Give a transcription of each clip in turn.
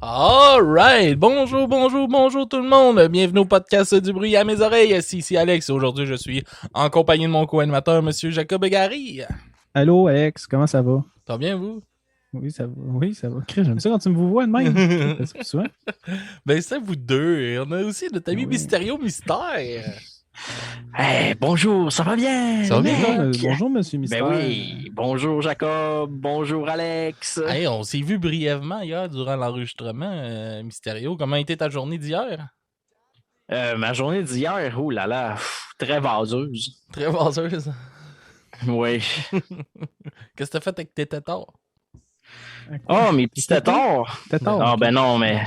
Alright! Bonjour tout le monde! Bienvenue au podcast du bruit à mes oreilles. Ici Alex. Aujourd'hui, je suis en compagnie de mon co-animateur, Monsieur Jacob Gary. Allô, Alex, comment ça va? Ça va bien, vous? Oui, ça va. Oui, ça va. Chris, j'aime ça quand tu me vois de même. Chris, fais ça plus souvent. Ben, c'est vous deux. Et on a aussi notre ami Oui. Mysterio Mystère. Hey, bonjour, ça va bien? Ça va bien, Bonjour, toi? bonjour, Monsieur Mystère. Ben oui, bonjour Jacob, bonjour Alex. Hey, on s'est vu brièvement hier durant l'enregistrement, Mysterio. Comment a été ta journée d'hier? Ma journée d'hier, oh là là, très vaseuse. Très vaseuse. Oui. Qu'est-ce que t'as fait avec tes tétards? Oh, mes petits tétards. Tétard. Ah ok. ben non, mais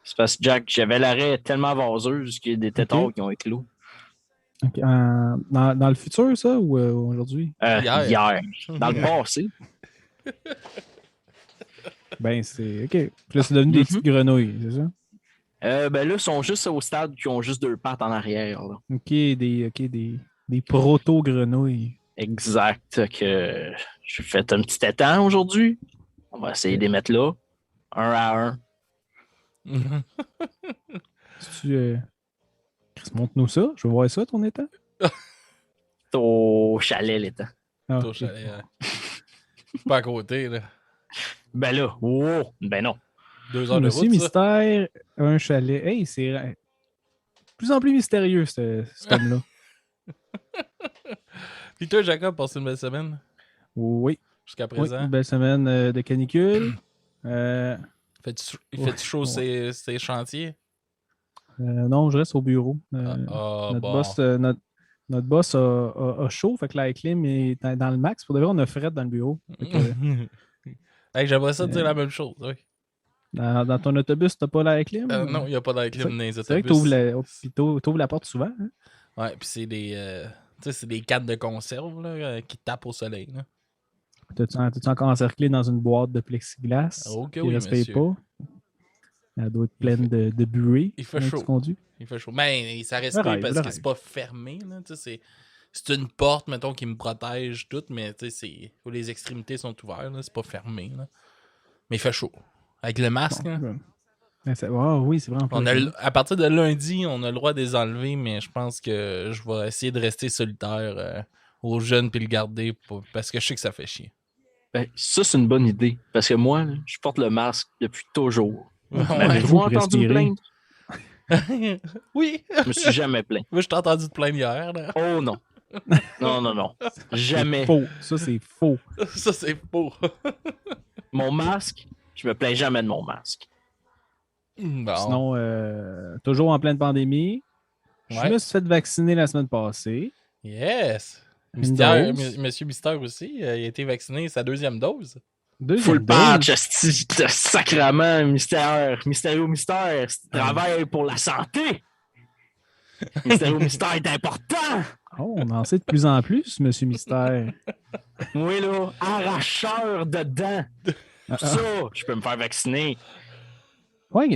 c'est parce que Jack, j'avais l'arrêt tellement vaseuse qu'il y a des tétards Ok. qui ont éclos. Ok, dans le futur, ça, ou aujourd'hui? Hier. Dans le passé. Ben, c'est. OK. Puis là, c'est devenu des petites grenouilles, c'est ça? Ben là, ils sont juste au stade qui ont juste deux pattes en arrière. Là. Des proto-grenouilles. Exact. Que j'ai fait un petit étang aujourd'hui. On va essayer de les mettre là, un à un. Tu. Chris, montre-nous ça. Je veux voir ça, ton état. C'est au chalet l'étang. Ah, Toi, ok. j'allais, c'est pas à côté, là. Ben là, oh, ben non. 2 heures de Monsieur route, ça. Mystère, un chalet. Hey, c'est de plus en plus mystérieux, cet homme-là. Puis toi, Jacob, passé une belle semaine Oui. jusqu'à Oui, présent. une belle semaine de canicule. Il fait chaud Ouais. ces chantiers? Non, je reste au bureau. Bon. Notre boss a chaud, fait que la clim est dans le max. Pour de vrai, on a fret dans le bureau. Fait que, Hey, j'aimerais ça te dire la même chose. Oui. dans ton autobus, t'as pas la clim? Non, il n'y a pas d'air clim dans les C'est vrai que autobus. t'ouvres la porte souvent. Hein? Ouais, puis c'est des, tu sais, c'est des cannes de conserve là, qui tapent au soleil. Là. T'as-tu encore encerclé dans une boîte de plexiglas Ok, qui oui, respire monsieur. pas? Elle doit être Il pleine de buée. il fait pendant que chaud. tu conduis. Il fait chaud. Mais ça respire rêve, parce le que rêve. c'est pas fermé. Là, tu sais, c'est une porte, mettons, qui me protège tout, mais tu sais, les extrémités sont ouvertes. Là, c'est pas fermé. Là. Mais il fait chaud. Avec le masque, là. Bon. Oui, c'est vraiment On pas chaud. à partir de lundi, on a le droit de les enlever, mais je pense que je vais essayer de rester solitaire aux jeunes puis le garder parce que je sais que ça fait chier. Ben, ça, c'est une bonne idée. Parce que moi, là, je porte le masque depuis toujours. Ouais. M'avez-vous Pour entendu me respirer. plaindre? Oui! Je me suis jamais plaint. Moi, je t'ai entendu te plaindre hier. Là. Oh non. Non. Jamais. C'est faux. Ça, c'est faux. Ça, c'est faux. Mon masque, je me plains jamais de mon masque. Bon. Sinon, toujours en pleine pandémie. Je Ouais. me suis fait vacciner la semaine passée. Yes! Une dose. Monsieur Mystère aussi, il a été vacciné sa 2e dose. Deuxième Full dose. patch, esti, sacrement, mystérieux mystère. Travaille pour la santé. Mystérieux mystère est important. Oh, on en sait de plus en plus, Monsieur Mystère. Moi, là, arracheur de dents. Ça, je peux me faire vacciner. Oui,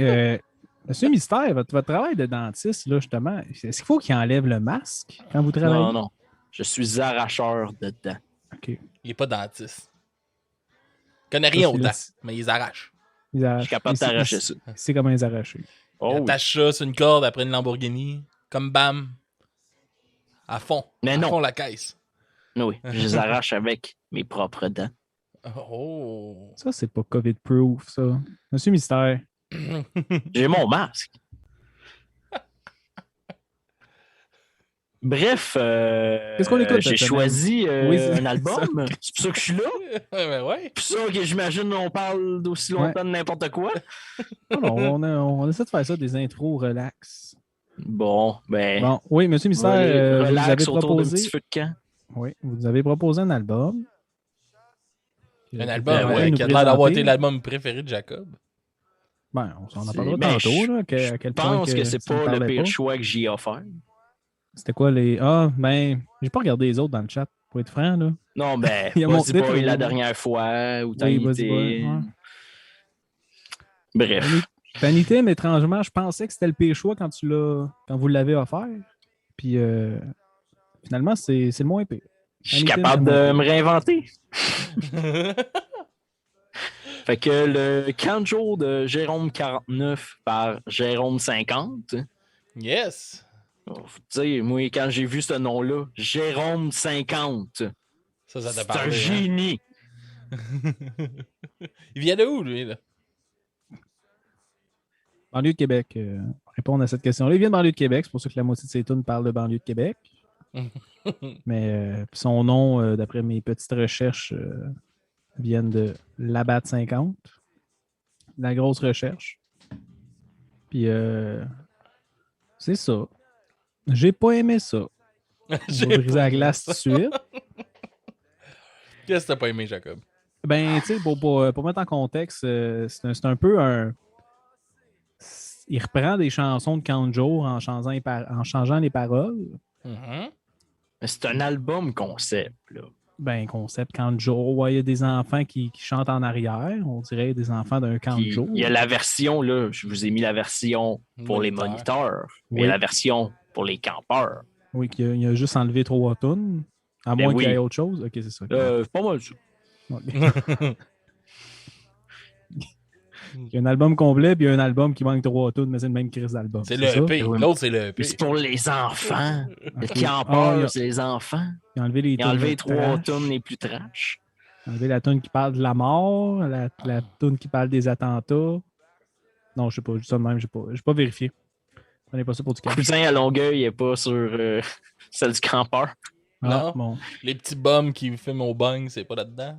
Monsieur Mystère, votre travail de dentiste, là, justement, est-ce qu'il faut qu'il enlève le masque quand vous travaillez? Non. Je suis arracheur de dents. OK. Il est pas dentiste. Il connaît rien aux c'est dents, le- mais il les arrache. Je suis capable de t'arracher ça. Il sait comment les arracher. Il Oh, oui. attache ça sur une corde après une Lamborghini, comme bam. À fond. Mais à non. fond la caisse. Oui, je les arrache avec mes propres dents. Oh. Ça, c'est pas COVID-proof, ça. Monsieur Mystère. J'ai mon masque. Bref, Qu'est-ce qu'on écoute j'ai cette choisi Oui, c'est un album. C'est pour ça que je suis là. Ben ouais. Pour ça que j'imagine on parle d'aussi longtemps de n'importe quoi. Non, on essaie de faire ça, des intros relax. Bon, ben, Bon, oui, Monsieur on Mystère, va aller vous nous relax avez autour d'un proposé. petit feu de camp. Oui, vous nous avez proposé un album. Un album Ben ouais, qui a l'air d'avoir été l'album préféré de Jacob. Ben, on s'en en C'est- parlera ben, tantôt, là, à quel Je point pense que c'est ça me pas le parlait pire pas. choix que j'y ai offert. C'était quoi les. Ah, ben, j'ai pas regardé les autres dans le chat, pour être franc, là. Non, ben, Il y a Vas-y monté Boy trop. la dernière fois, ou Oui, vas-y, Tiny boy, Tim. ouais. Bref. Tiny Tim, étrangement, je pensais que c'était le pire choix quand vous l'avez offert. Puis finalement, c'est le moins pire. Je suis Tiny Tim, capable c'est de moins me réinventer. Fait que le Kanjo de Jérôme 49 par Jérôme 50. Yes! Faut dire, moi, quand j'ai vu ce nom-là, Jérôme 50, Ça t'a c'est parlé. un génie. Il vient de où, lui, là? Banlieue de Québec. Répondre à cette question-là. Il vient de banlieue de Québec. C'est pour ça que la moitié de ses tunes parlent de banlieue de Québec. Mais son nom, d'après mes petites recherches, viennent de Labatt 50. La grosse recherche. Puis, c'est ça. J'ai pas aimé ça. On J'ai va briser pas la aimé glace tout ça. de suite. Qu'est-ce que t'as pas aimé, Jacob? Ben, tu sais, pour mettre en contexte, c'est un peu un. Il reprend des chansons de Kanjo en changeant les paroles. Mhm. Mais c'est un album concept, là. Ben, concept Kanjo. Ouais, il y a des enfants qui chantent en arrière. On dirait des enfants d'un Puis, Kanjo. il y a la version, là, je vous ai mis la version pour les moniteurs, mais Oui. la version pour les campeurs. Oui, il a juste enlevé 3 tunes. À Ben moins oui. qu'il y ait autre chose. Ok, c'est ça. Pas mal ça. Ok. Il y a un album complet, puis il y a un album qui manque 3 tunes, mais c'est le même crise d'album. C'est ça? le EP. Oui. L'autre, c'est le Mais EP. c'est pour les enfants. Le Ok. campeur, Ah, c'est les enfants. il a enlevé les Il a enlevé tunes 3 trash. tonnes les plus trash. Il a enlevé la tune qui parle de la mort, la tune qui parle des attentats. Non, je sais pas, juste ça de même, j'ai pas vérifié. Prenez pas ça pour du cash. Cousin à Longueuil n'est pas sur celle du campeur. Non. Bon. Les petits bums qui fument au bang, c'est pas là-dedans.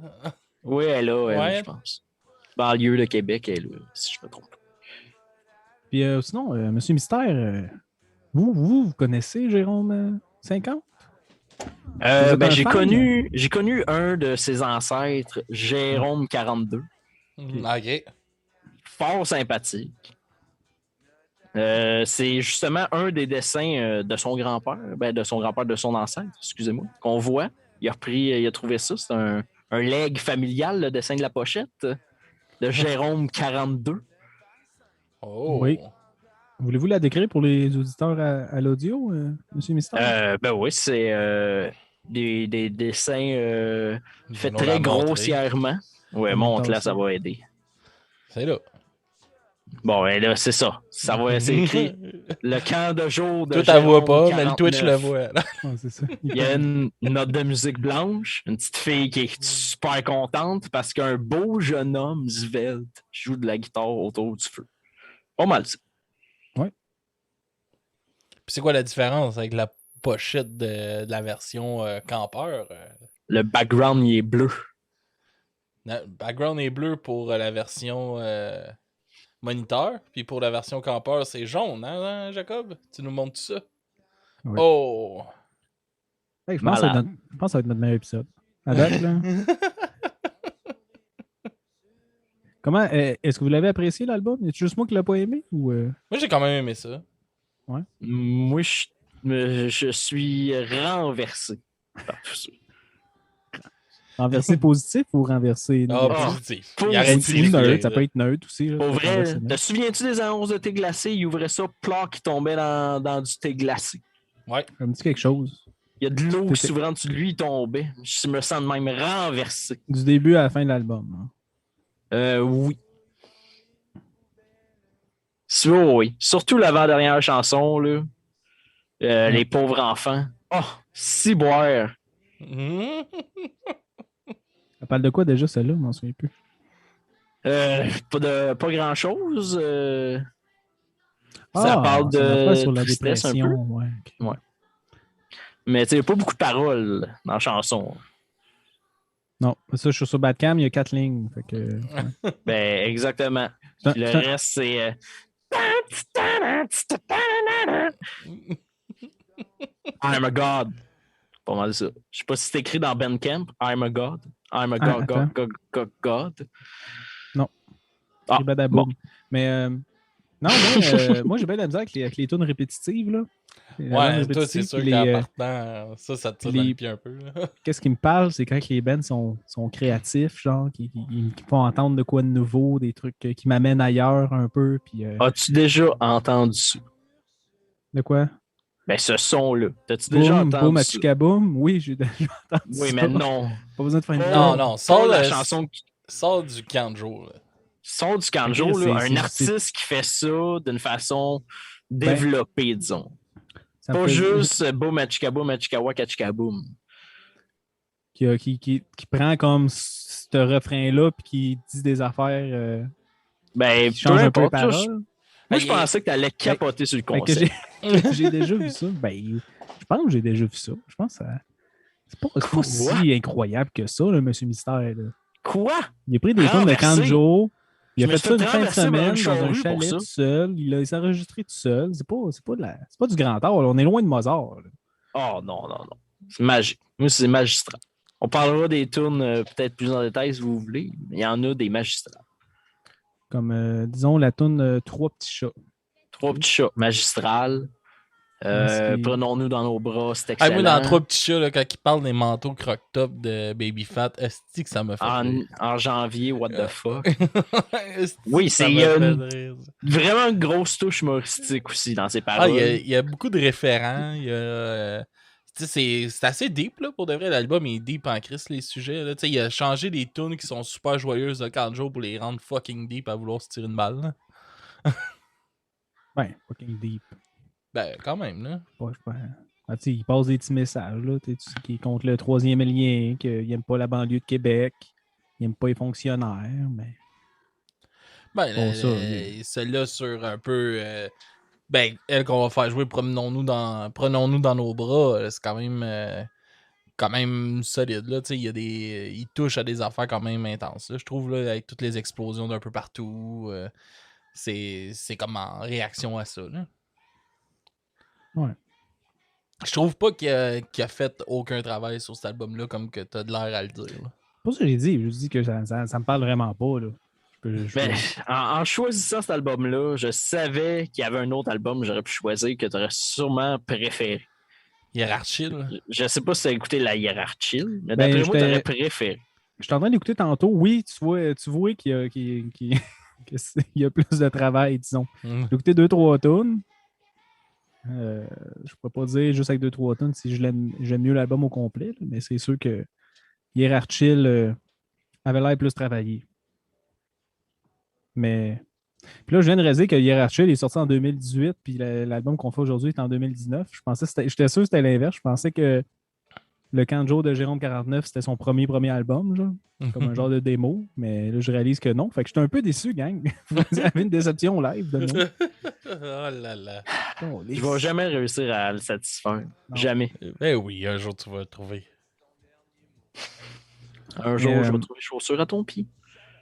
Oui, elle est là, elle, Ouais. je pense. Banlieue de Québec, elle est là, si je me trompe pas. Puis sinon, Monsieur Mystère, vous connaissez Jérôme 50? Vous êtes un J'ai fan? connu un de ses ancêtres, Jérôme 42. Ok. Fort sympathique. C'est justement un des dessins de son grand-père, de son ancêtre, excusez-moi, qu'on voit. Il a trouvé ça, c'est un leg familial, le dessin de la pochette de Jérôme 42. Oh. Oui. Voulez-vous la décrire pour les auditeurs à l'audio, Monsieur Mystère? Oui, c'est des dessins faits Nous très l'a montré. grossièrement. Ouais, montre là, ça va aider. C'est là. Bon, et là, c'est ça. C'est écrit le camp de jour de Toi, t'en vois Jérôme pas, 49. mais le Twitch le voit. là. Ah, c'est ça. Il y a une note de musique blanche, une petite fille qui est super contente parce qu'un beau jeune homme svelte joue de la guitare autour du feu. Pas mal ça. Puis c'est quoi la différence avec la pochette de la version campeur? Le background, il est bleu. Le background est bleu pour la version moniteur, puis pour la version campeur, c'est jaune, hein, Jacob? Tu nous montres ça? Oui. Oh! Hey, je pense que ça va être notre meilleur épisode. À date, là. Comment, est-ce que vous l'avez apprécié, l'album? Est-ce juste moi qui l'ai pas aimé? Ou, Moi, j'ai quand même aimé ça. Moi, je suis renversé par tout ça. renversé positif ou renversé Ah, négatif? positif. positif. Il arrête de Ou tirer, neutre, ça là. peut être neutre aussi. là, Pour ça peut être vrai, renversé te neutre. souviens-tu des annonces de thé glacé? Il ouvrait ça, plat qui tombait dans du thé glacé. Ouais. Ça me dit quelque chose. Il y a de l'eau qui C'était- s'ouvrait en dessous de lui, il tombait. Je me sens de même renversé. Du début à la fin de l'album. Hein. Oui. Oui. Surtout l'avant-dernière chanson, là. Les pauvres enfants. Oh, si boire. Mhm. Ça parle de quoi déjà, celle-là? Je m'en souviens plus. Pas grand-chose. Ah, Ça parle c'est une affaire de sur la tristesse un dépression. peu. Ouais. ok. Ouais. Mais tu sais, il n'y a pas beaucoup de paroles dans la chanson. Non, ça, je suis sur Badcam, il y a 4 lignes. Fait que, ouais. Ben, exactement. C'est un- Puis le c'est un- reste, c'est... I'm a God. Pas mal ça. Je sais pas si c'est écrit dans Bandcamp. I'm a God. I'm a God, attends. God. Non. Ah, C'est badaboum. bon. Mais non, moi j'ai bien de la misère avec les tunes répétitives. Là. Les tunes Ouais, toi, répétitives, c'est sûr puis qu'en les, partant, ça te tire dans les- le pied un peu. là. qu'est-ce qui me parle, c'est quand les bands sont créatifs, genre, qui font entendre de quoi de nouveau, des trucs qui m'amènent ailleurs un peu. Puis, As-tu déjà entendu ça? de quoi? Ben, ce son-là. T'as-tu déjà Boum, entendu boum, ça? achikaboum. Oui, j'ai déjà entendu Oui, ça. mais non. Pas besoin de faire une Non, non, Pas ça, la là, chanson Sors du camp de jour. Là. Sors du camp de jour, là, un artiste qui fait ça d'une façon développée, disons. Pas juste boum, achikawa, kachikaboum. Qui prend comme ce refrain-là puis qui dit des affaires qui changent un peu les paroles. Moi, je pensais que tu allais capoter sur le concept. J'ai déjà vu ça. Ben, je pense que j'ai déjà vu ça. Je pense que c'est pas si incroyable que ça, là, Monsieur Mystère. Là. Quoi? Il a pris des films de Kanjo. Il a fait ça une fin de semaine dans un chalet tout seul. Il s'est enregistré tout seul. C'est pas du grand art. Là. On est loin de Mozart. Là. Oh non. C'est magique. Moi, c'est magistral. On parlera des tunes peut-être plus en détail si vous voulez. Il y en a des magistrales. Comme, disons, la tune Trois petits chats. Trois petits chats, magistral. Prenons-nous dans nos bras, c'est excellent. Moi, dans Trois petits chats, là, quand ils parlent des manteaux croque-top de Baby Fat, est-ce que ça m'a fait rire? En janvier, what the fuck? Oui, c'est vraiment une grosse touche humoristique aussi dans ses paroles. Il y a beaucoup de référents. C'est assez deep, là, pour de vrai. L'album est deep en crise, les sujets. Là. Il a changé les tunes qui sont super joyeuses de Kanjo pour les rendre fucking deep à vouloir se tirer une balle. Là. Ouais, fucking deep. Ben, quand même, là. Ouais, il passe des petits messages, là. Qui est contre le troisième lien, qu'il n'aime pas la banlieue de Québec, il n'aime pas les fonctionnaires, mais... Ben, celle-là sur un peu... elle qu'on va faire jouer Prenons-nous dans nos bras, c'est quand même solide, là. Il touche à des affaires quand même intenses, là. Je trouve, là, avec toutes les explosions d'un peu partout, c'est comme en réaction à ça, là. Ouais. Je trouve pas qu'il a fait aucun travail sur cet album-là, comme que t'as de l'air à le dire. C'est pas ça que j'ai dit. Je dis que ça me parle vraiment pas, là. En choisissant cet album-là, je savais qu'il y avait un autre album que j'aurais pu choisir que tu aurais sûrement préféré. Hiérarchie. Je sais pas si tu as écouté la Hiérarchie, mais d'après moi, tu aurais préféré. Je suis en train d'écouter tantôt. Oui, tu vois qu'il y a plus de travail, disons. J'ai écouté 2-3 tunes. Je pourrais pas dire juste avec 2-3 tunes si j'aime mieux l'album au complet, là, mais c'est sûr que Hiérarchie avait l'air plus travaillé. Mais puis là, je viens de réaliser que Hiérarchie est sorti en 2018, puis l'album qu'on fait aujourd'hui est en 2019. J'étais sûr que c'était l'inverse. Je pensais que le Kanjo de Jérôme 49, c'était son premier album, genre, comme un genre de démo. Mais là, je réalise que non. Fait que j'étais un peu déçu, gang. Vous avez une déception live de nous. Oh là là. Je vais jamais réussir à le satisfaire. Non. Jamais. Ben oui, un jour, tu vas le trouver. Un jour, je vais trouver chaussures à ton pied.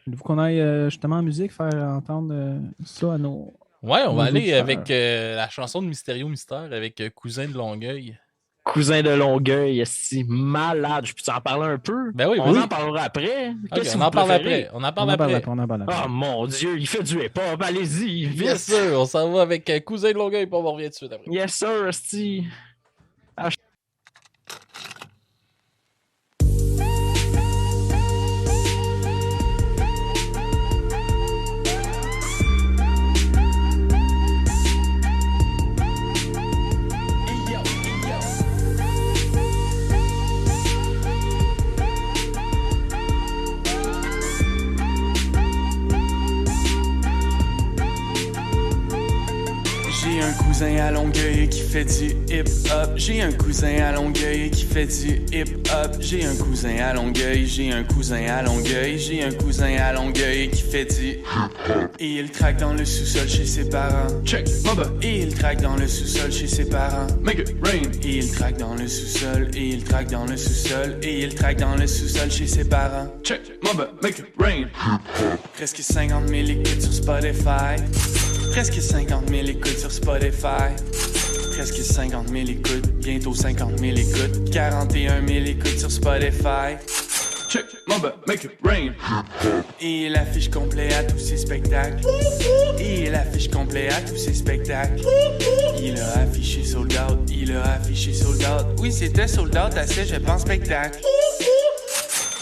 Il faut qu'on aille justement en musique faire entendre ça à nos... Ouais, on va aller avec la chanson de Mysterio Mystère avec Cousin de Longueuil. Cousin de Longueuil, c'est malade. Je peux t'en parler un peu? Ben oui, on en parlera après. Okay, on en parle après. Oh mon Dieu, il fait du hip-hop. Allez-y, vite. Bien sûr, on s'en va avec Cousin de Longueuil puis on revient tout de suite après. Yes sir, esti. À Longueuil qui fait du hip-hop. J'ai un cousin à Longueuil qui fait du hip-hop. J'ai un cousin à Longueuil, j'ai un cousin à Longueuil, j'ai un cousin à Longueuil qui fait du hip-hop. Et il traque dans le sous-sol chez ses parents. Check, mamba. Et il traque dans le sous-sol chez ses parents. Make it rain. Et il traque dans le sous-sol, et il traque dans le sous-sol, et il traque dans le sous-sol chez ses parents. Check, mamba, make it rain. Presque 50 000 écoutes sur Spotify. Presque 50 000 écoutes sur Spotify. Presque 50 000 écoutes, bientôt 50 000 écoutes. 41 000 écoutes sur Spotify. Check, mamba, make it rain. Et il affiche complet à tous ses spectacles. Et il affiche complet à tous ses spectacles. Il a affiché sold out, il a affiché sold out. Oui, c'était sold out à Cégep en spectacle.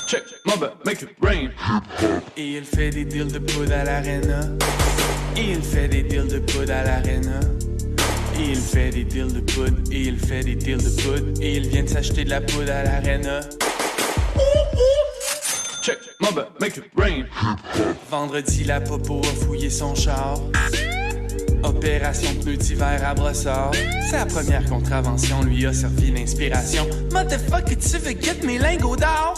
Check, mamba, make it rain. Et il fait des deals de poudre à l'arena. Et il fait des deals de poudre à l'arena. Et il fait des deals de poudre. Et il fait des deals de poudre. Et il vient de s'acheter de la poudre à l'arena. Check, mama, make it rain. Vendredi, la popo a fouillé son char. Opération pneus d'hiver à brossard. Sa première contravention lui a servi l'inspiration. Motherfucker, tu veux get mes lingots d'or?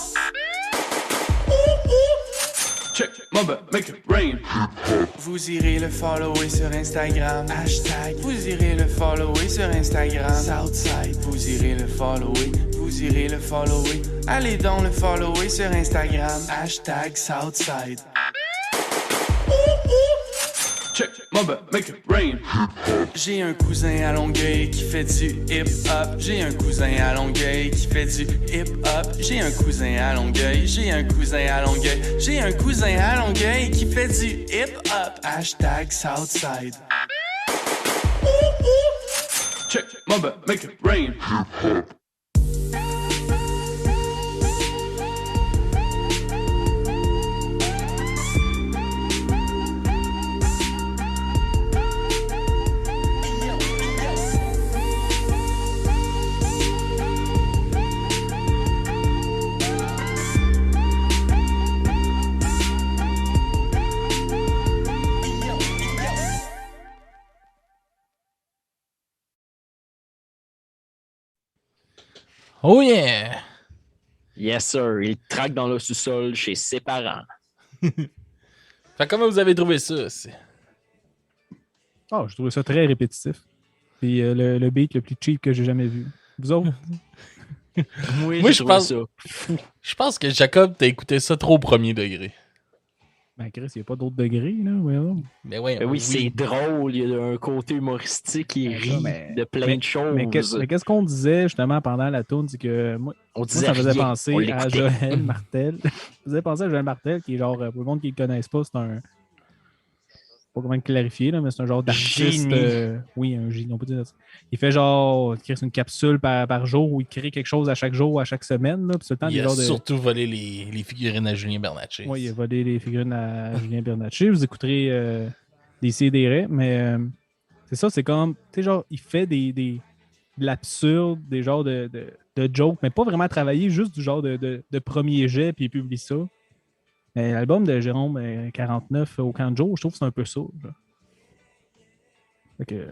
Check, mama, make it rain. Vous irez le follower sur Instagram. Hashtag. Vous irez le follower sur Instagram. Southside. Vous irez le follower. Vous irez le follower. Allez donc le follower sur Instagram. Hashtag Southside. Check, mama, make it rain. J'ai un cousin à Longueuil qui fait du hip-hop. J'ai un cousin à Longueuil qui fait du hip-hop. J'ai un cousin à Longueuil. J'ai un cousin à Longueuil. J'ai un cousin à Longueuil qui fait du hip-hop. Hashtag Southside. Check, mama, make it rain. Oh yeah! Yes, sir. Il traque dans le sous-sol chez ses parents. Fait comment vous avez trouvé ça? Oh, je trouvais ça très répétitif. Puis le beat le plus cheap que j'ai jamais vu. Vous autres? Moi, Moi, j'ai trouvé ça. Je pense que Jacob, t'as écouté ça trop au premier degré. Ben, Chris, il n'y a pas d'autres degrés, là. Ouais. Mais ouais, Ben oui, c'est drôle. Il y a un côté humoristique qui rit de plein de choses. Mais qu'est-ce qu'on disait justement pendant la tourne? C'est que moi, disait ça me faisait rien. penser à Joël Martel. Ça me faisait penser à Joël Martel, qui est genre, pour le monde qui ne le connaisse pas, c'est un. Je sais pas comment le clarifier, là, mais c'est un genre d'artiste. Oui, un génie, on peut dire ça. Il fait genre, il crée une capsule par jour où il crée quelque chose à chaque jour, à chaque semaine. Là, puis tout le temps, il a surtout volé les figurines à Julien Bernatchez. Oui, il a volé les figurines à Julien Bernatchez. Vous écouterez des CDR, mais c'est ça, c'est comme, tu sais, genre, il fait de l'absurde, des genres de jokes, mais pas vraiment travaillé, juste du genre de premier jet, puis il publie ça. L'album de Jérôme 49 au camp de jour, je trouve que c'est un peu ça. Fait que...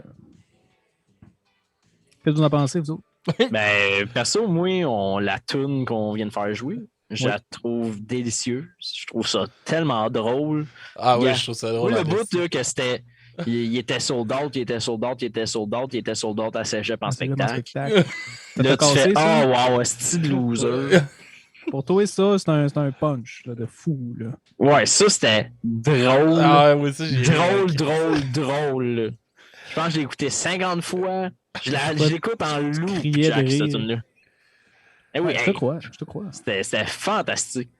Qu'est-ce que vous en pensez, vous autres? Ben, perso, moi, la tune qu'on vient de faire jouer, je la trouve délicieuse. Je trouve ça tellement drôle. Ah oui, je trouve ça drôle. Oui, le bout, là, que c'était... Il était sold out, il était sold out, il était sold out, il était sold out à Cégep en spectacle. Là, tu fais « Oh, wow, style loser! » Pour toi, ça, c'est un punch là, de fou. Là. Ouais, ça, c'était drôle. Ah, oui, ça, j'ai drôle. Je pense que j'ai écouté 50 fois. Je l'écoute en loop, Jack, cette tune-là. Eh oui, je te crois. C'était fantastique.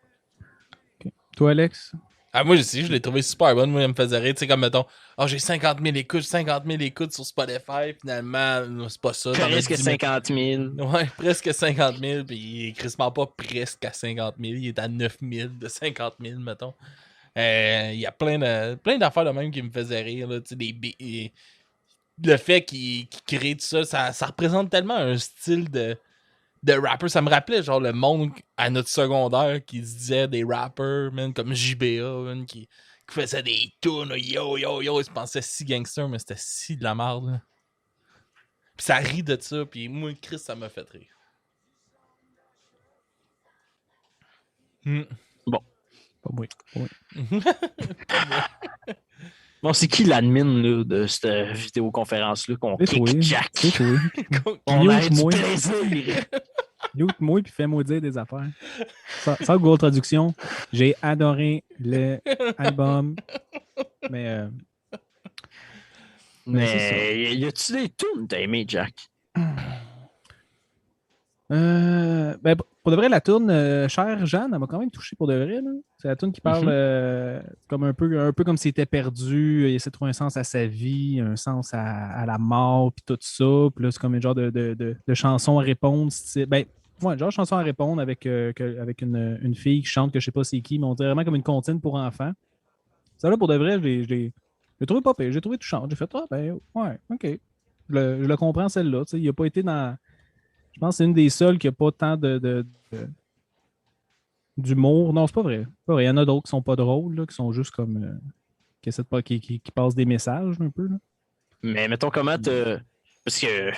Okay. Toi, Alex? Ah, moi aussi, je l'ai trouvé super bonne. Moi, elle me faisait rire. Tu sais, comme mettons, j'ai 50 000 écoutes sur Spotify. Finalement, c'est pas ça. Presque 50 000. Ouais, presque 50 000. Puis il est crissement pas presque à 50 000. Il est à 9 000 de 50 000, mettons. Il y a plein d'affaires de même qui me faisaient rire. Là, le fait qu'il crée tout ça, ça représente tellement un style de rappeur. Ça me rappelait genre le monde à notre secondaire qui se disait des rappers, man, comme JBA, man, qui faisait des tunes, yo, ils se pensaient si gangster, mais c'était si de la merde. Là. Puis ça rit de ça, puis moi, Chris, ça m'a fait rire. Bon. Pas moi. Bon, c'est qui l'admin là, de cette vidéoconférence-là qu'on kick Jack? On a du plaisir! Mute-moi puis fais-moi dire des affaires. Sans Google Traduction, j'ai adoré l'album, mais y a-tu des tunes que t'as aimé, Jack? Ben, pour de vrai, la tune Chère Jeanne, elle m'a quand même touché pour de vrai. Là. C'est la tune qui parle comme un peu comme s'il était perdu, il essaie de trouver un sens à sa vie, un sens à la mort, puis tout ça. Puis là, c'est comme un genre de chanson à répondre. Ben, ouais, genre chanson à répondre avec une fille qui chante que je sais pas c'est qui, mais on dirait vraiment comme une comptine pour enfants. Ça là, pour de vrai, je l'ai trouvé pas pire, j'ai trouvé touchant. J'ai fait, ben, ouais, ok. Je le comprends celle-là. Il n'a pas été dans. Je pense que c'est une des seules qui n'a pas tant de d'humour. Non, c'est pas vrai. Pas vrai. Il y en a d'autres qui sont pas drôles, là, qui sont juste comme. Qui essaient de pas, qui passent des messages un peu. Là. Mais mettons comment parce que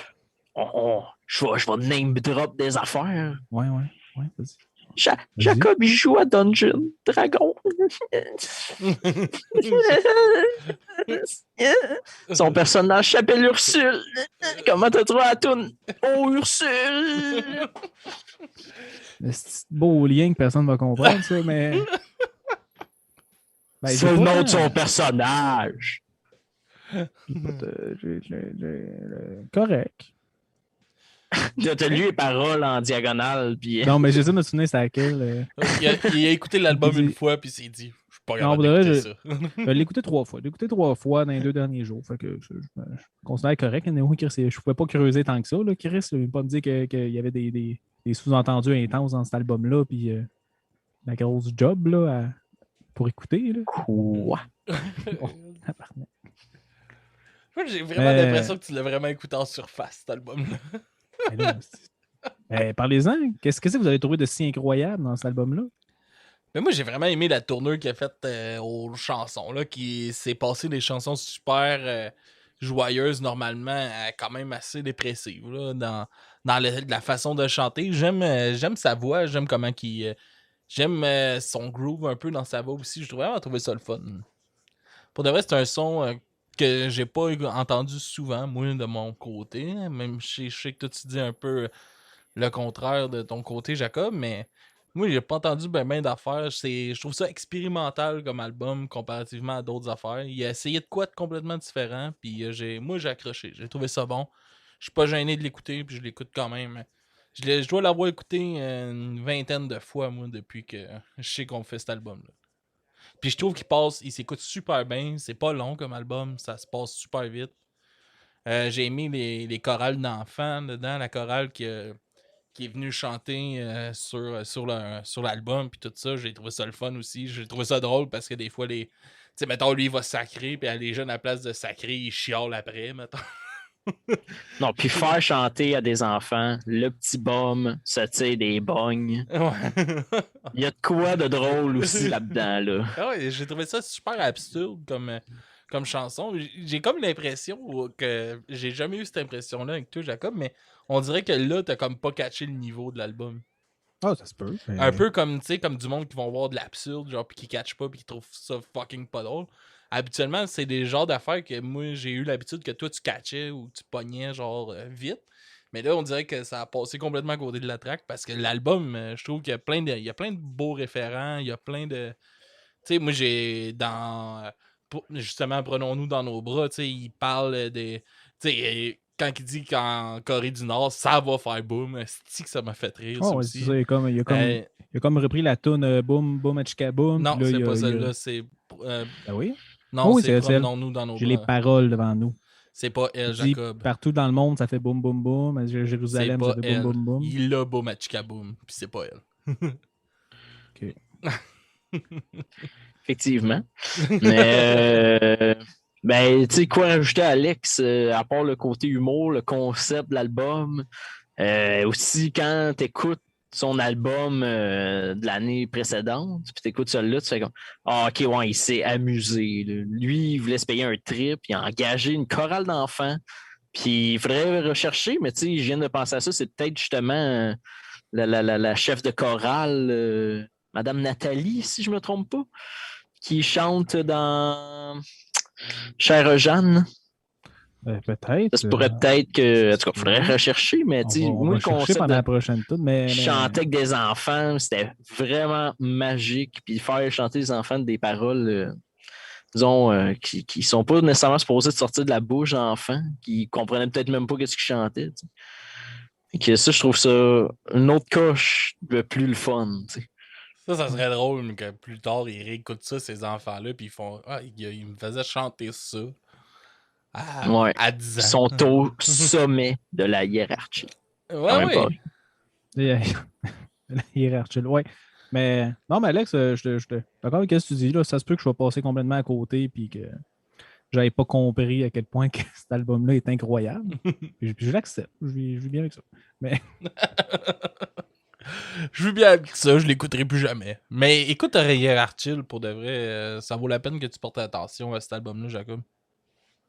je vais name drop des affaires. Ouais, vas-y. Jacob, il joue à Dungeon Dragon. Son personnage s'appelle Ursule. Comment t'as trouvé la toune? Oh, Ursule! C'est beau lien que personne ne va comprendre, ça, mais. Ben, c'est le nom de son personnage. Correct. T'as lu les paroles en diagonale. Puis... Non, mais j'essaie de me souvenir c'est laquelle. Il a écouté l'album une fois, puis il s'est dit, je suis pas capable d'écouter ça. Je l'ai écouté 3 fois. Je l'ai écouté 3 fois dans les 2 derniers jours. Fait que je considère correct. Je pouvais pas creuser tant que ça. Là, Chris, il ne pas me dire qu'il y avait des sous-entendus intenses dans cet album-là, puis la grosse job là, pour écouter. Là. Quoi? Moi, j'ai vraiment l'impression que tu l'as vraiment écouté en surface, cet album-là. Parlez-en. Qu'est-ce que vous avez trouvé de si incroyable dans cet album-là? Mais moi, j'ai vraiment aimé la tournure qu'il a faite aux chansons, là, qui s'est passé des chansons super joyeuses, normalement, quand même assez dépressives, là, dans la façon de chanter. J'aime sa voix, j'aime comment qu'il... j'aime son groove un peu dans sa voix aussi. Je vraiment trouvé ça le fun. Pour de vrai, c'est un son que j'ai pas entendu souvent, moi, de mon côté. Même je sais que toi, tu dis un peu le contraire de ton côté, Jacob, mais moi, j'ai pas entendu ben d'affaires. Je trouve ça expérimental comme album comparativement à d'autres affaires. Il a essayé de quoi de complètement différent, puis moi, j'ai accroché. J'ai trouvé ça bon. Je suis pas gêné de l'écouter, puis je l'écoute quand même. Je dois l'avoir écouté une vingtaine de fois, moi, depuis que je sais qu'on fait cet album-là. Puis je trouve il s'écoute super bien. C'est pas long comme album, ça se passe super vite. J'ai aimé les chorales d'enfants dedans, la chorale qui est venue chanter sur l'album, puis tout ça. J'ai trouvé ça le fun aussi. J'ai trouvé ça drôle parce que des fois, tu sais, mettons, lui, il va sacrer, puis les jeunes, à la place de sacrer, ils chiolent après, mettons. Non, puis faire chanter à des enfants, le petit bum se tire des bognes. Ouais. Il y a de quoi de drôle aussi là-dedans, là. Ah ouais, j'ai trouvé ça super absurde comme chanson. J'ai comme l'impression que j'ai jamais eu cette impression-là avec toi, Jacob, mais on dirait que là, t'as comme pas catché le niveau de l'album. Ah, ça se peut. Mais... Un peu comme, tu sais, comme du monde qui vont voir de l'absurde, genre, pis qui catchent pas, pis qui trouvent ça fucking pas drôle. Habituellement, c'est des genres d'affaires que moi, j'ai eu l'habitude que toi, tu catchais ou tu pognais, genre, vite. Mais là, on dirait que ça a passé complètement à côté de la track parce que l'album, je trouve qu'il y a plein de beaux référents, il y a plein de... Tu sais, moi, j'ai justement, prenons-nous dans nos bras, tu sais, il parle des... Tu sais, quand il dit qu'en Corée du Nord, ça va faire boom, c'est que ça m'a fait rire, ça aussi. Ça, il a comme repris la toune Boom, Boom, Achika Boom. Non, c'est pas celle-là, c'est... Ah oui? Non, c'est Promenons-nous dans nos bras. J'ai les paroles devant nous. C'est pas elle, Jacob. Partout dans le monde, ça fait boum, boum, boum. À Jérusalem, ça fait boum, boum, boum. Il a Boom, Achika Boom, puis c'est pas elle. OK. Effectivement. Mais... ben, tu sais, quoi rajouter à Alex, à part le côté humour, le concept de l'album. Aussi, quand t'écoutes son album de l'année précédente, puis t'écoutes celui-là, tu fais comme ah, ok, ouais, il s'est amusé. Là. Lui, il voulait se payer un trip, il a engagé une chorale d'enfants. Puis il faudrait rechercher, mais tu sais, je viens de penser à ça, c'est peut-être justement la chef de chorale, Madame Nathalie, si je me trompe pas, qui chante dans Chère Jeanne. Peut-être. Ça se pourrait peut-être que. En tout cas, il faudrait rechercher, mais tu sais, moi, le concept pendant la prochaine toute, mais. Chanter avec des enfants, c'était vraiment magique. Puis faire chanter les enfants des paroles, disons, qui sont pas nécessairement supposées de sortir de la bouche d'enfants, qui comprenaient peut-être même pas ce qu'ils chantaient. T'sais. Et que ça, je trouve ça une autre coche de plus le fun. T'sais. Ça serait drôle, mais que plus tard, ils réécoutent ça, ces enfants-là, puis ils font ah, ils me faisaient chanter ça. À 10 ans. Ils sont au sommet de la hiérarchie. Ouais. La hiérarchie, ouais. Mais non, mais Alex, je suis d'accord avec ce que tu dis. Là, ça se peut que je sois passé complètement à côté puis que j'avais pas compris à quel point que cet album-là est incroyable. Puis je l'accepte. Je vis bien avec ça. Mais Je vis bien avec ça, je l'écouterai plus jamais. Mais écoute Rayé Archill, pour de vrai, ça vaut la peine que tu portes attention à cet album-là, Jacob.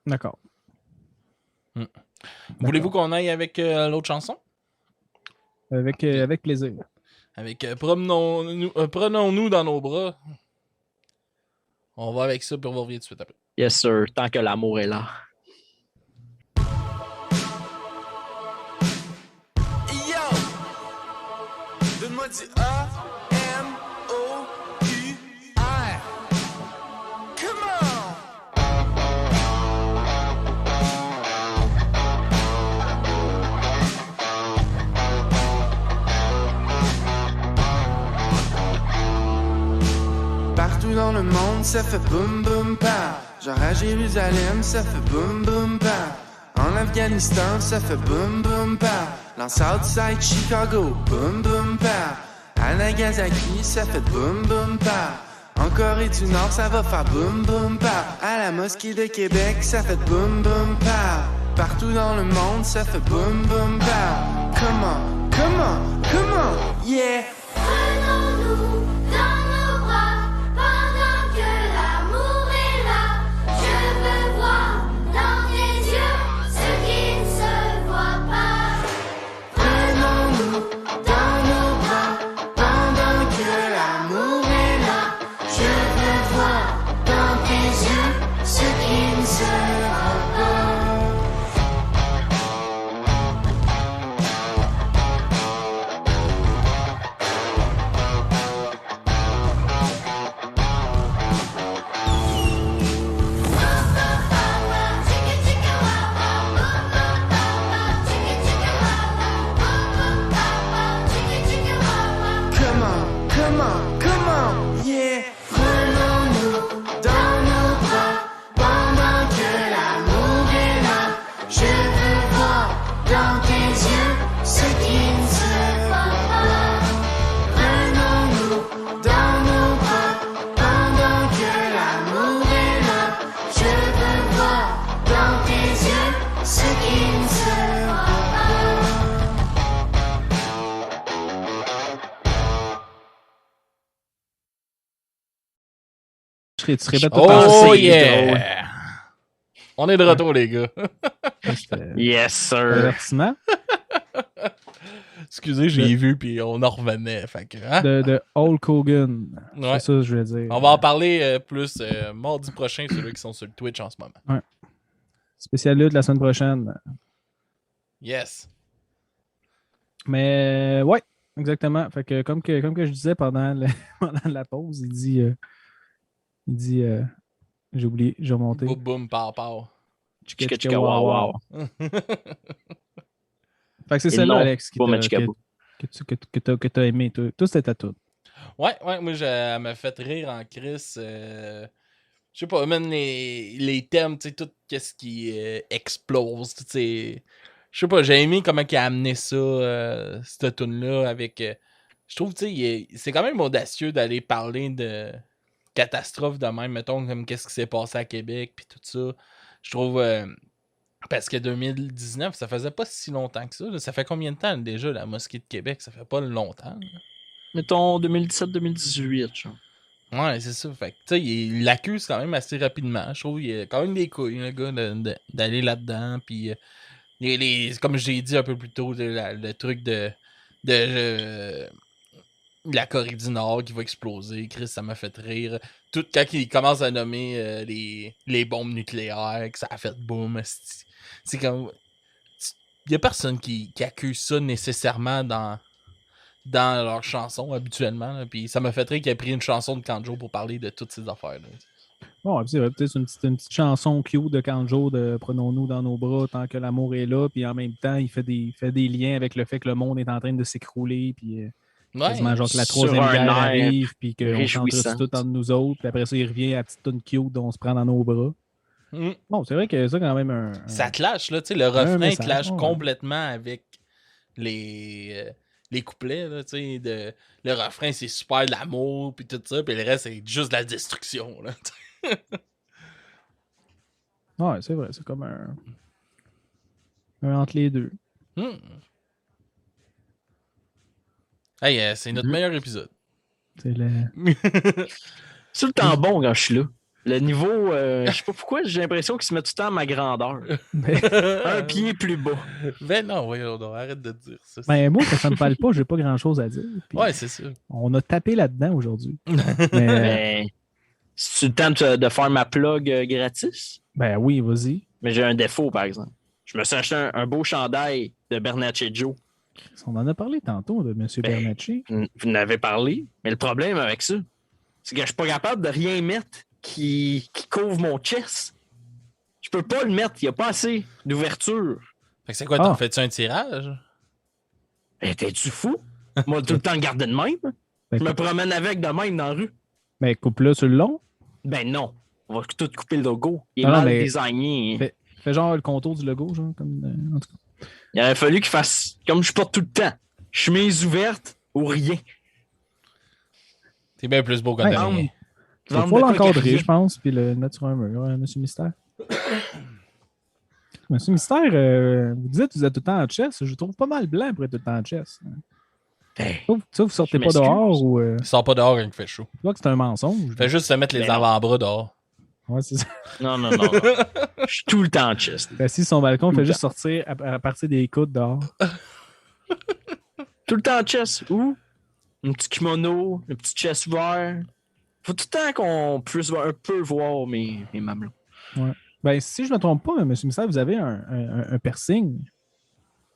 D'accord. Voulez-vous qu'on aille avec l'autre chanson? Avec plaisir. Avec Prenons-nous dans nos bras. On va avec ça, puis on va revenir tout de suite après. Yes, sir. Tant que l'amour est là. Yo! Donne-moi du A-M-O-U-R. Come on! Partout dans le monde, ça fait boum boum pa. Genre à Jérusalem, ça fait boum boum pa. En Afghanistan, ça fait boum boum pa. Dans Southside Chicago, boum boum pa. À Nagasaki, ça fait boum boum pa. En Corée du Nord, ça va faire boum boum pa. À la mosquée de Québec, ça fait boum boum pa. Partout dans le monde, ça fait boum boum pa. Comment, yeah. Prenons-nous dans nos bras pendant que l'amour est là. Je veux voir dans tes yeux ce qui ne se voit pas. Prenons-nous dans nos bras pendant que l'amour est là. Je veux voir dans tes yeux ce qui ne se voit pas. Comment, yeah. Prenons-nous dans nos bras pendant que l'amour est là. Je veux voir dans tes yeux ce qui ne se voit pas. Prenons-nous dans nos bras pendant que l'amour est là. Je veux voir dans tes yeux ce qui ne se voit pas. Tu répètes tout le temps. Oh c'est yeah! On est de retour, les gars. C'était Yes, sir. avertissement Excusez, j'ai vu, puis on en revenait. Fait que, hein? de Hulk Hogan. Ouais. C'est ça que je veux dire. On va en parler plus mardi prochain, ceux qui sont sur le Twitch en ce moment. Spécial lutte la semaine prochaine. Yes. Mais ouais, exactement. Fait que comme que je disais pendant la pause, il dit j'ai oublié, j'ai remonté. Boum, boum, pow, pow. Chicka, Chicka, chicka, chicka, wow, wow, wow. Fait que c'est Et celle-là, non, Alex, pas Machikabou. que t'as aimé. Tout c'était tout. Ouais, moi, elle m'a fait rire en Chris. Je sais pas, même les thèmes, tu sais, tout qu'est-ce qui explose, tu sais. Je sais pas, j'ai aimé comment il a amené ça, cette tune-là, avec... je trouve, tu sais, c'est quand même audacieux d'aller parler de catastrophes de même, mettons, comme qu'est-ce qui s'est passé à Québec, puis tout ça. Je trouve... parce que 2019, ça faisait pas si longtemps que ça. Là. Ça fait combien de temps déjà, la mosquée de Québec? Ça fait pas longtemps. Là. Mettons 2017-2018, genre. Ouais, c'est ça. Fait que, tu sais, il l'accuse quand même assez rapidement. Je trouve qu'il a quand même des couilles, le gars, d'aller là-dedans. Puis, comme j'ai dit un peu plus tôt, le truc de la Corée du Nord qui va exploser. Chris, ça m'a fait rire. Tout quand il commence à nommer les bombes nucléaires, que ça a fait boum. C'est comme... Il y a personne qui accuse ça nécessairement dans leurs chansons habituellement. Là. Puis ça m'a fait rire qu'il ait pris une chanson de Kanjo pour parler de toutes ces affaires-là. Bon, c'est vrai, peut-être une petite chanson cute de Kanjo de Prenons-nous dans nos bras tant que l'amour est là. Puis en même temps, il fait des liens avec le fait que le monde est en train de s'écrouler. Puis quasiment genre que la sur troisième un guerre air arrive. Puis qu'on réjouissant. s'entre tout entre nous autres. Puis après ça, il revient à la petite tune cute dont on se prend dans nos bras. Bon, c'est vrai que ça, quand même, ça clash, là, tu sais, le refrain message, clash ouais. complètement avec les couplets, là, tu sais, le refrain, c'est super de l'amour, puis tout ça, puis le reste, c'est juste de la destruction, là, Ouais, c'est vrai, c'est comme un entre les deux. Hey, c'est notre meilleur épisode. C'est le... C'est tout le temps bon quand je suis là. Le niveau, je sais pas pourquoi, j'ai l'impression qu'il se met tout le temps à ma grandeur. Un pied plus bas. Ben non, voyons, donc, arrête de dire ça. Ben, moi, ça me parle pas, j'ai pas grand-chose à dire. Puis Ouais, c'est ça. on a tapé là-dedans aujourd'hui. Mais, Ben, c'est le temps de faire ma plug gratis. ben oui, vas-y. Mais j'ai un défaut, par exemple. Je me suis acheté un beau chandail de Bernacchi Joe. On en a parlé tantôt de M. Ben, Bernacchi. Vous en avez parlé, mais le problème avec ça, c'est que je suis pas capable de rien mettre qui couvre mon chest. Je peux pas le mettre, il n'y a pas assez d'ouverture. Fait que c'est quoi, t'en fais-tu un tirage? T'es-tu fou? Moi, tout le temps le garder de même. Ben, Je me promène avec de même dans la rue. Ben, coupe-le sur le long. Ben non, on va tout couper le logo. Il est Non, mal mais- designé. Fais genre le contour du logo, genre, comme. En tout cas. Il aurait fallu qu'il fasse comme je porte tout le temps. Chemise ouverte ou rien. C'est bien plus beau quand Ouais, t'as rien. Il faut l'encadrer, je pense, puis le mettre sur un mur, hein, Monsieur Mystère. Monsieur Mystère, vous dites que vous êtes tout le temps en chess. Je trouve pas mal blanc pour être tout le temps en chess. Ben, Ça, vous sortez Je pas m'excuse. dehors ou. Il sort pas dehors quand il fait chaud. Tu vois que c'est un mensonge. Fais juste se mettre les Ben non. avant-bras dehors. Ouais, c'est ça. non. Je suis tout le temps en chest. Ben, si son balcon Tout fait le juste sortir à partir des coudes dehors. Tout le temps en chest. Ou un petit kimono, un petit chest ouvert. Faut tout le temps qu'on puisse un peu voir mes mamelons. Ben, si je me trompe pas, Monsieur Mystère, vous avez un piercing.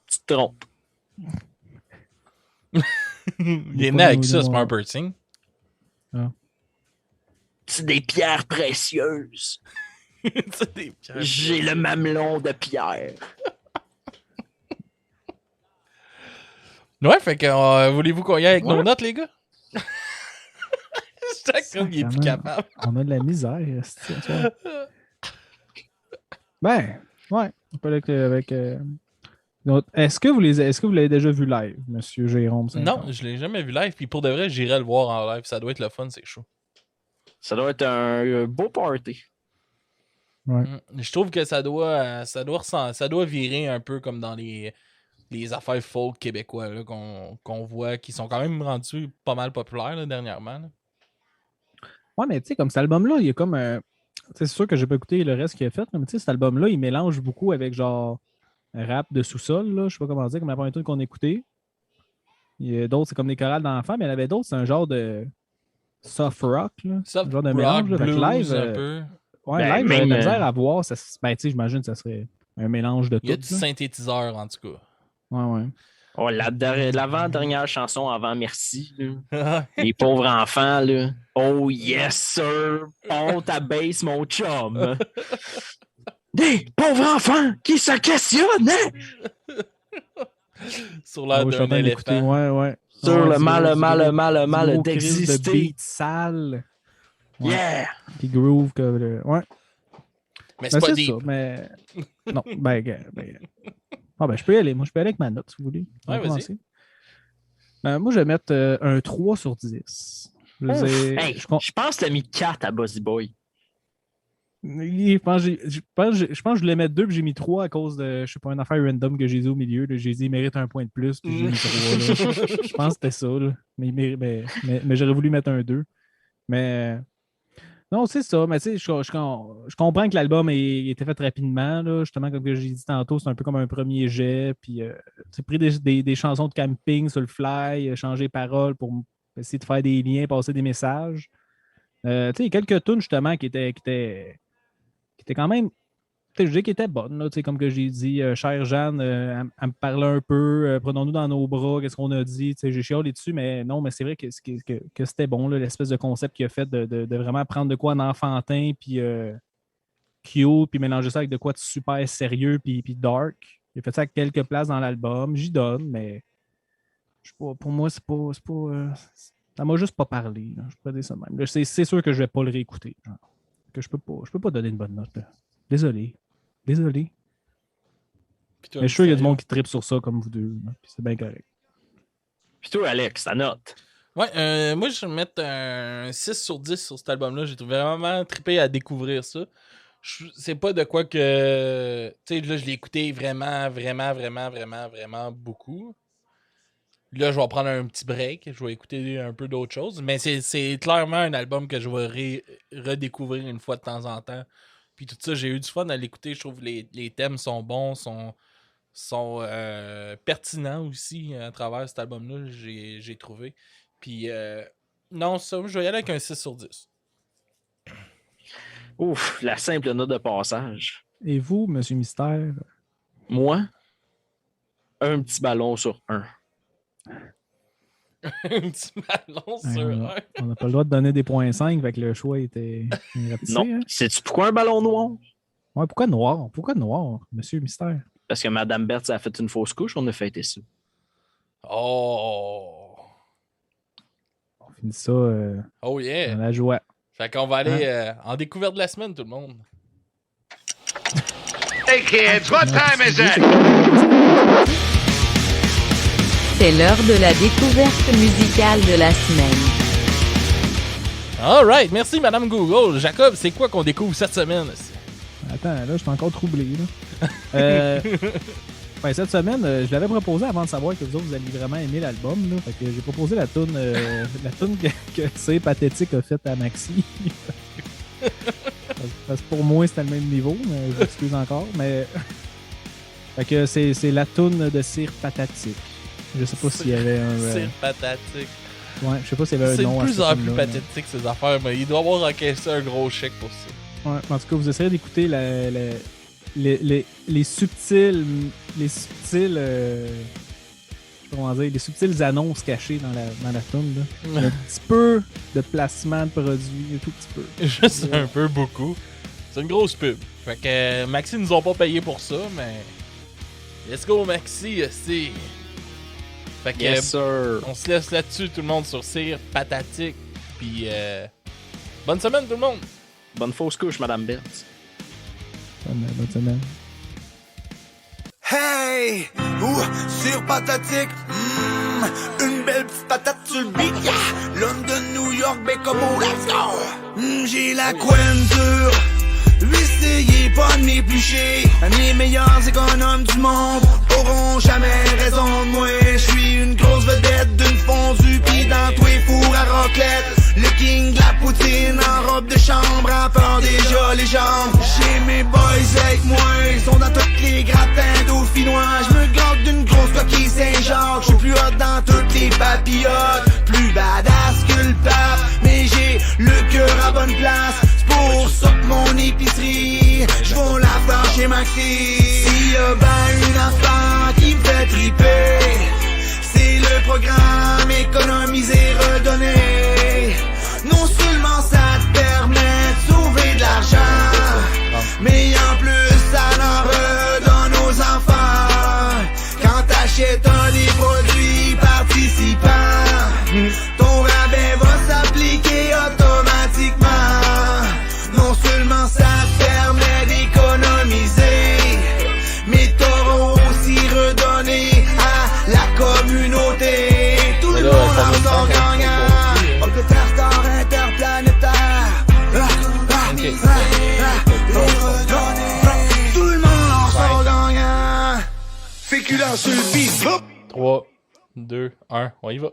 Tu te trompes. Il est pas né avec nos- ça, nos- c'est pas un piercing. C'est des pierres précieuses. C'est des pierres. J'ai le mamelon de pierre. Ouais, fait que voulez-vous qu'on y aille avec nos Ouais. notes, les gars? Chaque comme il est plus Sacrément. capable. On a de la misère. esti, tu vois. Ben, ouais. On peut aller avec. Donc, est-ce que vous l'avez déjà vu live, Monsieur Jérôme? 50? Non, je l'ai jamais vu live, puis pour de vrai, j'irai le voir en live. Ça doit être le fun, c'est chaud. Ça doit être un beau party. Je trouve que ça doit virer un peu comme dans les affaires folk québécois là, qu'on voit, qui sont quand même rendus pas mal populaires là, dernièrement. Là. Ouais, mais tu sais, comme cet album-là, il y a comme. C'est sûr que j'ai pas écouté le reste qu'il a fait, mais tu sais, cet album-là, il mélange beaucoup avec genre un rap de sous-sol, là. Je sais pas comment dire, comme la première tune qu'on a écouté. Il y a d'autres, c'est comme des chorales d'enfants, mais il y en avait d'autres, c'est un genre de soft rock, là. Soft un genre de rock, mélange. Là. Fait que blues, live, un peu. ouais, Ben, live, j'aurais de même, la misère à voir. Ça, ben, tu sais, j'imagine que ça serait un mélange de tout. Il y a du là. synthétiseur, en tout Ouais, ouais. Oh, l'avant-dernière chanson avant Merci. Là. cas. Les pauvres enfants, là. Oh yes, sir! Ponte à base, mon chum! Des pauvres enfants qui se questionnent hein? Sur Ah l'air ouais, je suis en d'un train d'écouter, éléphant. ouais, ouais. Sur Ouais, le du mal, gros- le mal, du le mal, le gros mal crise de d'exister. beat sale. Ouais. Yeah! Puis groove que ouais. Mais Ben, c'est pas c'est deep. ça, mais. Non, Ah, ben, je peux y aller. Moi, je peux y aller avec ma note, si vous voulez. On va Ouais, vas-y. commencer. Moi, je vais mettre un 3 sur 10. Je veux Ouf! dire, Hey, je je pense que t'as mis 4 à Buzzy Boy. pense que je voulais mettre 2 puis j'ai mis 3 à cause de, je sais pas, une affaire random que j'ai dit au milieu. Là. J'ai dit, il mérite un point de plus, puis j'ai mis 3. Là. Je pense que c'était ça. Là. Mais j'aurais voulu mettre un 2. Mais non, c'est ça. Mais tu sais, je comprends que l'album il était fait rapidement. Là. Justement, comme que j'ai dit tantôt, c'est un peu comme un premier jet. Puis, tu pris des chansons de camping sur le fly, changer les paroles pour essayer de faire des liens, passer des messages. Tu sais, il y a quelques tunes, justement, qui étaient quand même. Je dis qu'elle était bonne, là, comme que j'ai dit. Chère Jeanne, elle me parlait un peu. Prenons-nous dans nos bras, qu'est-ce qu'on a dit. J'ai chialé dessus, mais non, mais c'est vrai que c'était bon, là, l'espèce de concept qu'il a fait de vraiment prendre de quoi en enfantin, puis cute, puis mélanger ça avec de quoi de super sérieux, puis dark. Il a fait ça à quelques places dans l'album. J'y donne, mais je sais pas, pour moi, c'est pas ça m'a juste pas parlé. Là. Je pourrais dire ça de même. Là, c'est sûr que je vais pas le réécouter. Genre. Que je peux pas donner une bonne note. Là. Désolé. Puis toi, Mais je suis sûr qu'il y a du Mysterio? monde qui tripe sur ça comme vous deux. Là, puis c'est bien correct. Puis toi, Alex, ta note. Ouais, moi, je vais mettre un 6 sur 10 sur cet album-là. J'ai trouvé vraiment trippé à découvrir ça. C'est pas de quoi que... Tu sais, là, je l'ai écouté vraiment beaucoup. Là, je vais prendre un petit break. Je vais écouter un peu d'autres choses. Mais c'est clairement un album que je vais redécouvrir une fois de temps en temps. Puis tout ça, j'ai eu du fun à l'écouter. Je trouve que les thèmes sont bons, sont pertinents aussi à travers cet album-là, j'ai trouvé. Puis non, ça, je vais y aller avec un 6 sur 10. Ouf, la simple note de passage. Et vous, Monsieur Mystère? Moi, un petit ballon sur 1. Un petit ballon sur un. On n'a pas le droit de donner des points 5, fait que le choix était rapetissé. Non. Hein? Sais-tu pourquoi un ballon noir? Ouais, pourquoi noir? Pourquoi noir, Monsieur Mystère? Parce que Madame Berthe a fait une fausse couche, on a fêté ça. Oh! On finit ça Oh yeah! dans la joie. Fait qu'on va aller en découverte de la semaine, tout le monde. Hey kids, what time is it? C'est l'heure de la découverte musicale de la semaine. Alright, merci Madame Google. Jacob, c'est quoi qu'on découvre cette semaine? Attends, là, je suis encore troublé. Là. Ouais, cette semaine, je l'avais proposé avant de savoir que vous autres, vous alliez vraiment aimer l'album. Là. Fait que j'ai proposé la toune que C'est Pathétique a faite à Maxi. Parce que pour moi, c'était le même niveau, mais je m'excuse encore. Mais... Fait que c'est la toune de Cire Patatique. Je sais pas s'il y avait un... Cire Patatique. Ouais, je sais pas s'il y avait un C'est nom de plus en à plus pathétique ces affaires, mais il doit avoir encaissé un gros chèque pour ça. Ouais, en tout cas, vous essayerez d'écouter les subtiles les subtiles annonces cachées dans la toune. Là. Un petit peu de placement de produits, un tout petit peu. Juste un peu beaucoup. C'est une grosse pub. Fait que Maxi nous ont pas payé pour ça, mais let's go Maxi, c'est. Fait que Yes, sir. on se laisse là-dessus tout le monde sur Cire Patatique. Puis bonne semaine tout le monde. Bonne fausse couche, Madame Berthe. Bonne semaine. Hey! Sur Patatique, une belle petite patate sur le beat, yeah! London, New York, Bécomo, let's go! J'ai la couenne dure, essayez pas de m'éplucher. Les meilleurs économes du monde auront jamais raison de moi. J'suis une grosse vedette d'une fondue, pis dans tous les fours à raclette. Le king de la poutine en robe de chambre, à peur déjà les jambes. J'ai mes boys avec moi, ils sont dans toutes les gratins dauphinois. J'me garde d'une grosse coquille Saint-Jacques, j'suis plus hot dans toutes les papillotes. Plus badass que le pape, mais j'ai le cœur à bonne place. C'est pour ça que mon épicerie, j'vais la faire chez Maxi. S'il y a ben une affaire qui me fait triper, c'est le programme économiser, redonner. Non seulement ça te permet de sauver de l'argent, mais en plus ça en redonne aux enfants. Quand t'achètes un des produits participants, ton rabais va s'appliquer automatiquement. Non seulement ça te permet d'économiser, mais t'auras aussi redonné à la communauté. Tout le monde en sort gagnant. Star interplanétaire. Tout le monde en sort gagnant. Féculent sur le beat. 3, 2, 1, on y va.